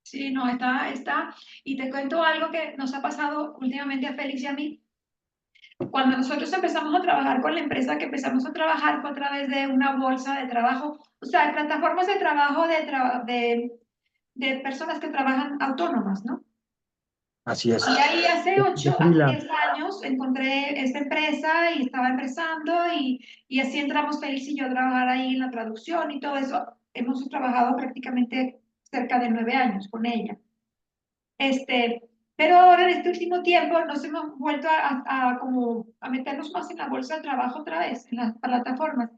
Sí, no, está. Y te cuento algo que nos ha pasado últimamente a Félix y a mí. Cuando nosotros empezamos a trabajar con la empresa que empezamos a trabajar fue a través de una bolsa de trabajo, o sea, de plataformas de trabajo de personas que trabajan autónomas, ¿no? Así es. Y ahí hace De 8, hace freelance. 10 años encontré esta empresa y estaba empezando y así entramos Félix y yo a trabajar ahí en la traducción y todo eso. Hemos trabajado prácticamente cerca de 9 años con ella. Este, pero ahora en este último tiempo nos hemos vuelto como a meternos más en la bolsa de trabajo otra vez, en las plataformas.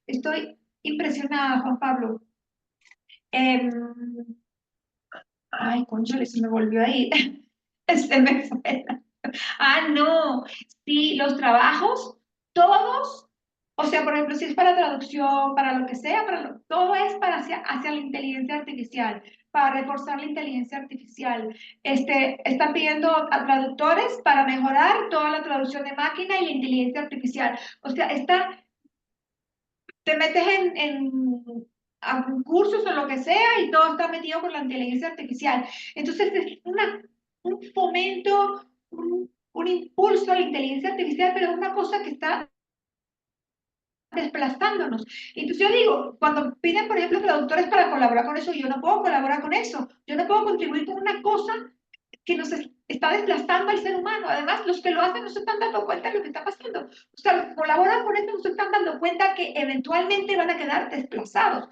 Estoy impresionada, Juan Pablo. Em, Ay, cónchale, se me volvió a ir. Se me fue. Ah, no. Sí, los trabajos, todos, o sea, por ejemplo, si es para traducción, para lo que sea, todo es para hacia la inteligencia artificial, para reforzar la inteligencia artificial. Están pidiendo a traductores para mejorar toda la traducción de máquina y la inteligencia artificial. O sea, te metes a cursos o lo que sea y todo está metido por la inteligencia artificial. Entonces, es un fomento, un impulso a la inteligencia artificial, pero es una cosa que está desplazándonos. Entonces yo digo, cuando piden, por ejemplo, traductores para colaborar con eso, yo no puedo colaborar con eso, yo no puedo contribuir con una cosa que nos está desplazando al ser humano. Además, los que lo hacen no se están dando cuenta de lo que está pasando. O sea, los que colaboran con esto no se están dando cuenta que eventualmente van a quedar desplazados.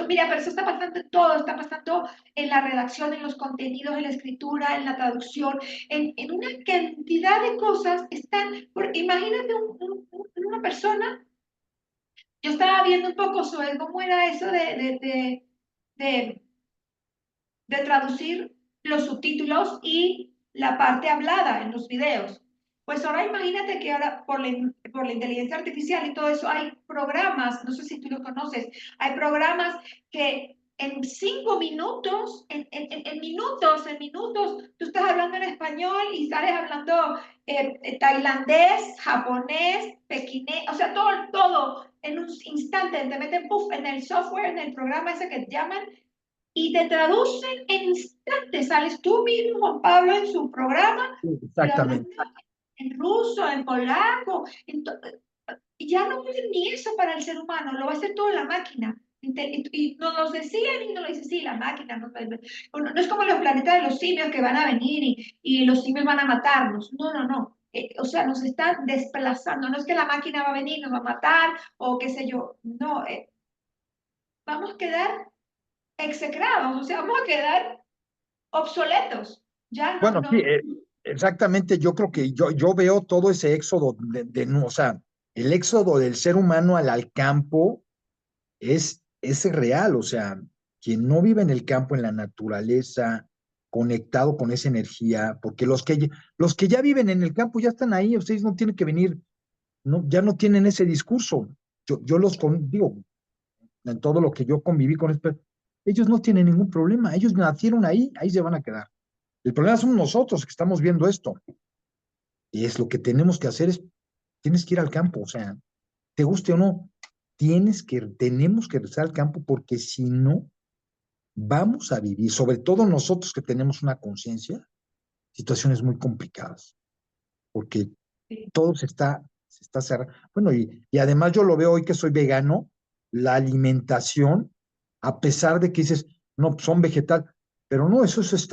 Mira, pero eso está pasando en todo, está pasando en la redacción, en los contenidos, en la escritura, en la traducción, en una cantidad de cosas. Imagínate una persona, yo estaba viendo un poco sobre cómo era eso de de traducir los subtítulos y la parte hablada en los videos. Pues ahora imagínate que ahora por la inteligencia artificial y todo eso hay programas, no sé si tú lo conoces, hay programas que en 5 minutos, en minutos, tú estás hablando en español y sales hablando tailandés, japonés, pequinés, o sea, todo en un instante, te meten puff, en el software, en el programa ese que llaman y te traducen en instantes. Sales tú mismo, Juan Pablo, en su programa, pero hablando Exactamente. en ruso, en polaco. Y ya no es ni eso para el ser humano, lo va a hacer toda la máquina. Y nos lo decían y nos lo dice, sí, la máquina. No es como los planetas de los simios que van a venir y los simios van a matarnos. No, no, no. O sea, nos están desplazando. No es que la máquina va a venir, nos va a matar o qué sé yo. No, vamos a quedar execrados, o sea, vamos a quedar obsoletos. Ya no, Bueno, sí, no. exactamente. Yo creo que yo veo todo ese éxodo o sea, el éxodo del ser humano al campo es es real, o sea, quien no vive en el campo, en la naturaleza, conectado con esa energía, porque los que ya viven en el campo ya están ahí, ustedes no tienen que venir, no, ya no tienen ese discurso. Yo digo, en todo lo que yo conviví con esto, ellos no tienen ningún problema, ellos nacieron ahí, ahí se van a quedar. El problema somos nosotros que estamos viendo esto. Y es lo que tenemos que hacer es, tienes que ir al campo, o sea, te guste o no, tenemos que regresar al campo porque si no, vamos a vivir, sobre todo nosotros que tenemos una conciencia, situaciones muy complicadas, porque Sí. todo se está cerrando. Bueno, y además yo lo veo hoy que soy vegano, la alimentación, a pesar de que dices, no, pues son vegetal, pero no, esos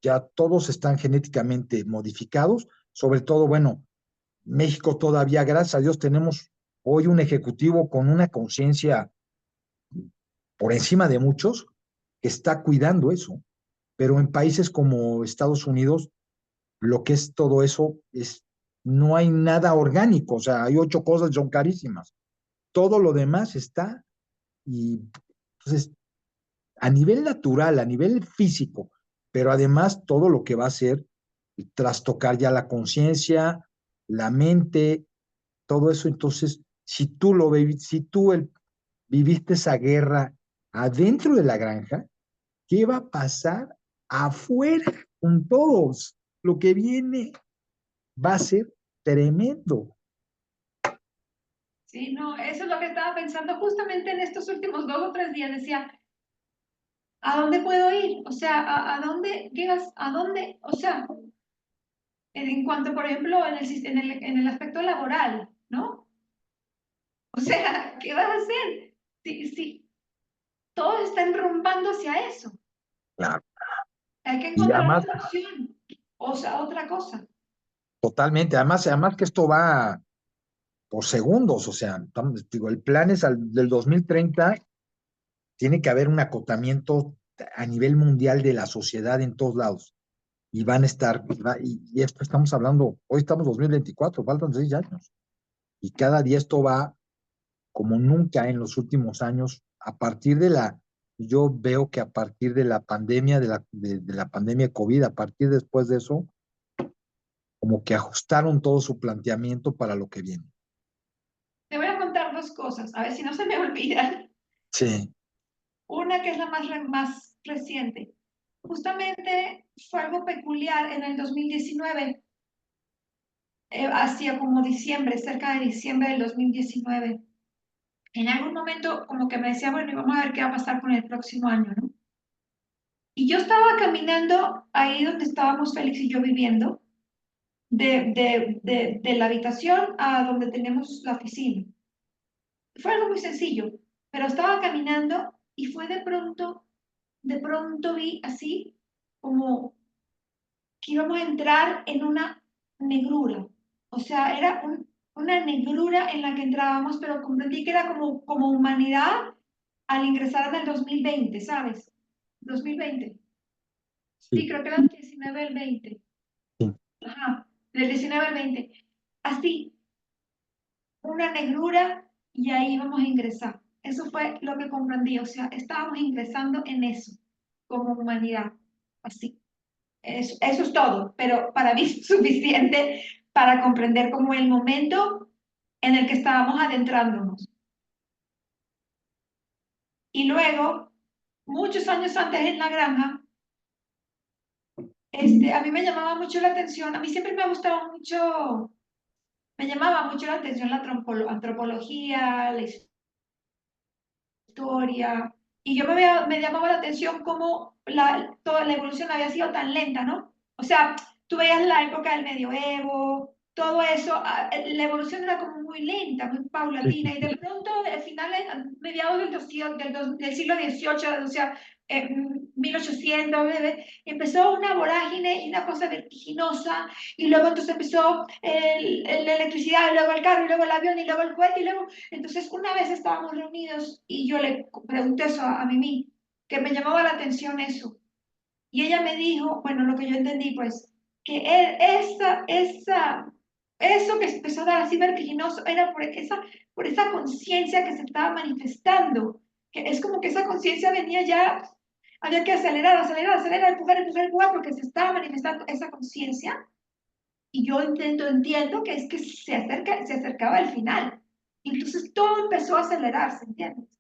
ya todos están genéticamente modificados, sobre todo, bueno, México todavía, gracias a Dios, tenemos hoy un ejecutivo con una conciencia por encima de muchos que está cuidando eso. Pero en países como Estados Unidos, lo que es todo eso no hay nada orgánico, o sea, hay 8 cosas que son carísimas. Todo lo demás está, y entonces, a nivel natural, a nivel físico, pero además todo lo que va a hacer, trastocar ya la conciencia, la mente, todo eso. Entonces, si tú viviste esa guerra adentro de la granja, ¿qué va a pasar afuera con todos? Lo que viene va a ser tremendo. Sí, no, eso es lo que estaba pensando justamente en estos últimos 2 o 3 días. Decía, ¿a dónde puedo ir? O sea, a dónde llegas? ¿A dónde? O sea, en cuanto, por ejemplo, en el aspecto laboral, ¿no? O sea, ¿qué vas a hacer? Si todos están rumbando hacia eso. Claro. Hay que Y encontrar además, otra opción, o sea, otra cosa. totalmente, además que esto va por segundos, o sea, digo, el plan es del 2030, tiene que haber un acotamiento a nivel mundial de la sociedad en todos lados. Y van a estar, y esto estamos hablando, hoy estamos 2024, faltan 6 años. Y cada día esto va como nunca en los últimos años, yo veo que a partir de la pandemia, de la pandemia de COVID, a partir después de eso, como que ajustaron todo su planteamiento para lo que viene. Te voy a contar 2 cosas, a ver si no se me olvidan. Sí, Una que es la más reciente. Justamente fue algo peculiar en el 2019, hacia como diciembre, cerca de diciembre del 2019. En algún momento como que me decía, bueno, y vamos a ver qué va a pasar con el próximo año, ¿no? Y yo estaba caminando ahí donde estábamos Félix y yo viviendo, de la habitación a donde tenemos la oficina. Fue algo muy sencillo, pero estaba caminando y fue de pronto vi así como que íbamos a entrar en una negrura. O sea, era una negrura en la que entrábamos, pero comprendí que era como humanidad al ingresar en el 2020, ¿sabes? 2020. Sí, sí, creo que era del 19 al 20. sí. Ajá, del 19 al 20. Así, una negrura y ahí íbamos a ingresar. Eso fue lo que comprendí, o sea, estábamos ingresando en eso, como humanidad, así. Eso es todo, pero para mí es suficiente para comprender como el momento en el que estábamos adentrándonos. Y luego, muchos años antes en la granja, a mí me llamaba mucho la atención, a mí siempre me ha gustado mucho, me llamaba mucho la atención la antropología, la historia, y me llamaba la atención cómo toda la evolución había sido tan lenta, ¿no? O sea, tú veías la época del medioevo, todo eso, la evolución era como muy lenta, muy Sí, paulatina, sí, y sí. de pronto, a finales, a mediados del siglo XVIII, o sea, 1800, empezó una vorágine y una cosa vertiginosa, y luego entonces empezó la electricidad, y luego el carro, y luego el avión, y luego el cohete, y luego entonces, una vez estábamos reunidos y yo le pregunté eso a Mimi, que me llamaba la atención eso. Y ella me dijo, bueno, lo que yo entendí, pues, que esa eso que empezó a dar así vertiginoso era por esa conciencia que se estaba manifestando, que es como que esa conciencia venía ya, había que acelerar, acelerar, acelerar, empujar, empujar, empujar, porque se estaba manifestando esa conciencia, y yo entiendo que es que se acercaba el final. Entonces todo empezó a acelerarse, ¿entiendes?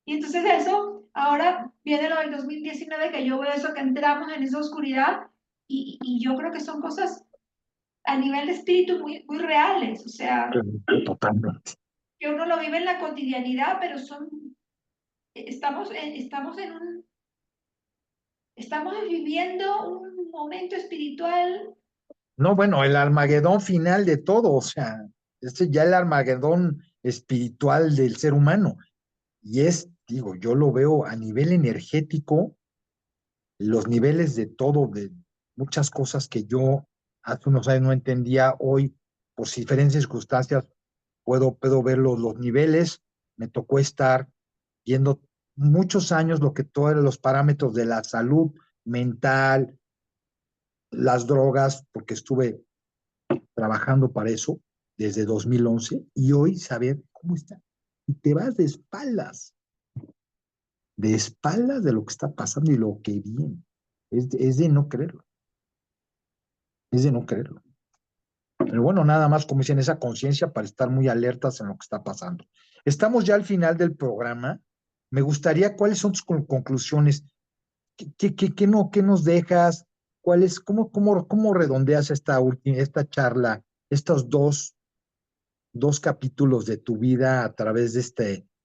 Y entonces eso, ahora viene lo del 2019, que yo veo eso, que entramos en esa oscuridad, y yo creo que son cosas a nivel de espíritu muy, muy reales, o sea, Totalmente. que uno lo vive en la cotidianidad, pero estamos viviendo un momento espiritual. No, bueno, el Armagedón final de todo, o sea, este ya el Armagedón espiritual del ser humano. Y es, digo, yo lo veo a nivel energético, los niveles de todo, de muchas cosas que yo hace unos años no entendía, hoy, por diferentes circunstancias, puedo ver los niveles. Me tocó estar viendo muchos años lo que todos los parámetros de la salud mental, las drogas, porque estuve trabajando para eso desde 2011 y hoy saber cómo está. Y te vas de espaldas de lo que está pasando y lo que viene. Es de no creerlo, es de no creerlo. Pero bueno, nada más como dicen, esa conciencia para estar muy alertas en lo que está pasando. Estamos ya al final del programa. Me gustaría, ¿cuáles son tus conclusiones? ¿Qué nos dejas? ¿Cómo redondeas esta charla, estos dos capítulos de tu vida a través de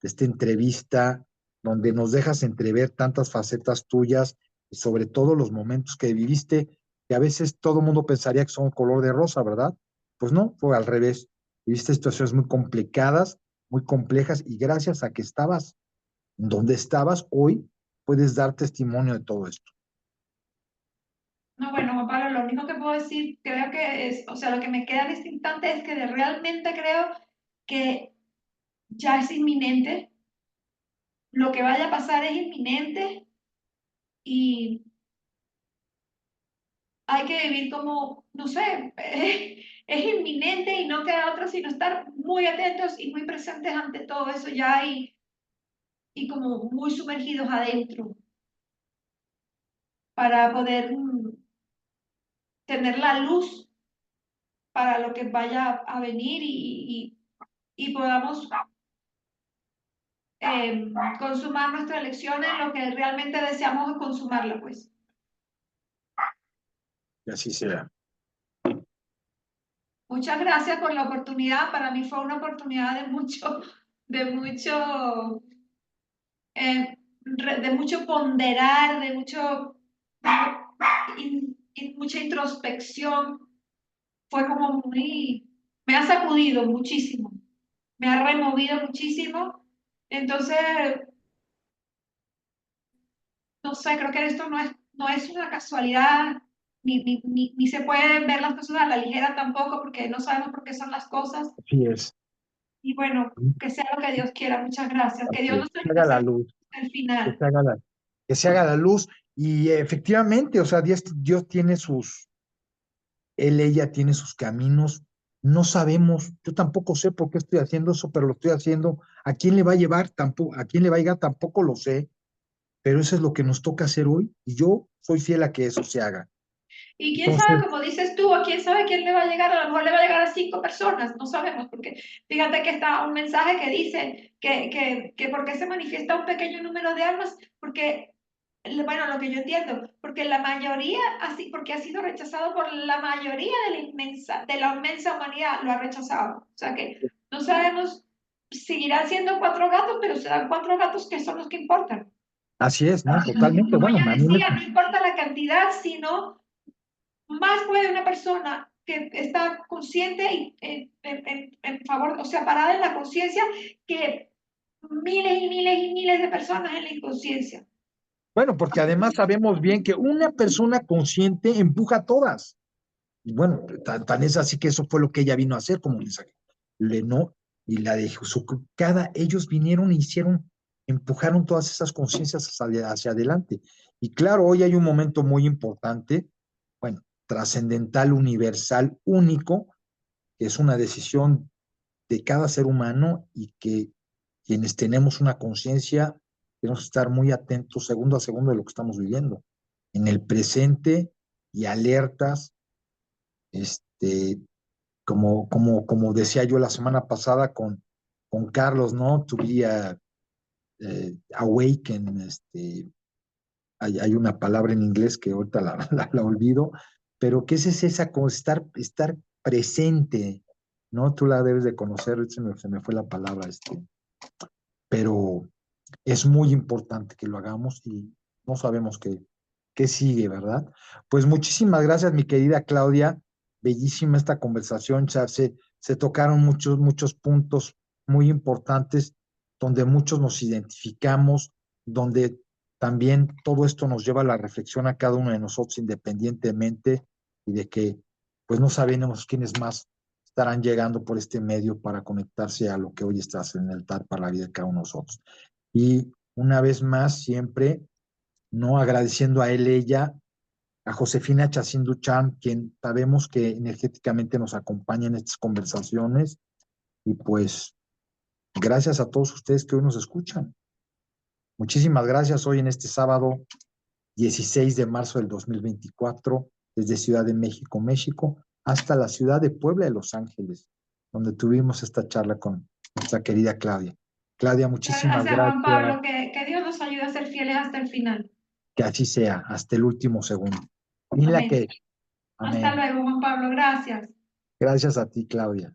esta entrevista, donde nos dejas entrever tantas facetas tuyas y sobre todo los momentos que viviste, que a veces todo el mundo pensaría que son color de rosa, ¿verdad? Pues no, fue al revés. Viviste situaciones muy complicadas, muy complejas, y gracias a que estabas donde estabas hoy, puedes dar testimonio de todo esto. No, bueno, Juan Pablo, lo único que puedo decir, creo que es, o sea, lo que me queda de este instante es que realmente creo que ya es inminente, lo que vaya a pasar es inminente, y hay que vivir como, no sé, es inminente y no queda otra sino estar muy atentos y muy presentes ante todo eso ya, y como muy sumergidos adentro para poder tener la luz para lo que vaya a venir, y podamos consumar nuestra elección en lo que realmente deseamos consumarla, pues. Y así será. Muchas gracias por la oportunidad. Para mí fue una oportunidad de mucho, de mucho ponderar, mucha introspección. Fue como me ha sacudido muchísimo, me ha removido muchísimo. Entonces, no sé, creo que esto no es una casualidad, ni se pueden ver las cosas a la ligera tampoco, porque no sabemos por qué son las cosas. Así es. Y bueno, que sea lo que Dios quiera. Muchas gracias. Que Así Dios es. nos Que se haga la ayude luz, hasta el que final. se haga que se haga la luz. Y efectivamente, o sea, Dios tiene ella tiene sus caminos. No sabemos, yo tampoco sé por qué estoy haciendo eso, pero lo estoy haciendo. ¿A quién le va a llevar? Tampoco, ¿a quién le va a llegar? Tampoco lo sé, pero eso es lo que nos toca hacer hoy y yo soy fiel a que eso se haga. Y quién sabe, Entonces, como dices tú, a quién sabe quién le va a llegar, a lo mejor le va a llegar a 5 personas, no sabemos, porque fíjate que está un mensaje que dice que por qué se manifiesta un pequeño número de almas, porque, bueno, lo que yo entiendo, porque la mayoría, así, porque ha sido rechazado por la mayoría de la inmensa humanidad, lo ha rechazado. O sea que no sabemos, seguirán siendo 4 gatos, pero serán 4 gatos que son los que importan. así es, ¿no? Y Totalmente. como Bueno, ella a mí me... decía, no importa la cantidad, sino más puede una persona que está consciente y en favor, o sea, parada en la conciencia, que miles y miles y miles de personas en la inconsciencia. Bueno, porque además sabemos bien que una persona consciente empuja a todas. Y bueno, tan es así que eso fue lo que ella vino a hacer como mensaje. No, y la de ellos vinieron e hicieron, empujaron todas esas conciencias hacia adelante. Y claro, hoy hay un momento muy importante, bueno, trascendental, universal, único, que es una decisión de cada ser humano y que quienes tenemos una conciencia tenemos que estar muy atentos segundo a segundo de lo que estamos viviendo, en el presente y alertas, como decía yo la semana pasada con Carlos, ¿no? To be awaken, hay una palabra en inglés que ahorita la olvido, pero ¿qué es esa como estar presente, ¿no? Tú la debes de conocer, se me fue la palabra, pero es muy importante que lo hagamos y no sabemos qué sigue, ¿verdad? Pues muchísimas gracias, mi querida Claudia. Bellísima esta conversación. Se tocaron muchos puntos muy importantes donde muchos nos identificamos, donde también todo esto nos lleva a la reflexión a cada uno de nosotros independientemente y de que pues no sabemos quiénes más estarán llegando por este medio para conectarse a lo que hoy estás en el altar para la vida de cada uno de nosotros. Y una vez más, siempre, no agradeciendo a él, ella, a Josefina Chacindu Chan, quien sabemos que energéticamente nos acompaña en estas conversaciones. Y pues, gracias a todos ustedes que hoy nos escuchan. Muchísimas gracias hoy en este sábado 16 de marzo del 2024, desde Ciudad de México, México, hasta la ciudad de Puebla de Los Ángeles, donde tuvimos esta charla con nuestra querida Claudia. Claudia, muchísimas Gracias, Juan gracias. Pablo, que Dios nos ayude a ser fieles hasta el final. Que así sea, hasta el último segundo. Y la Amén. que, Hasta amén. luego, Juan Pablo, gracias. Gracias a ti, Claudia.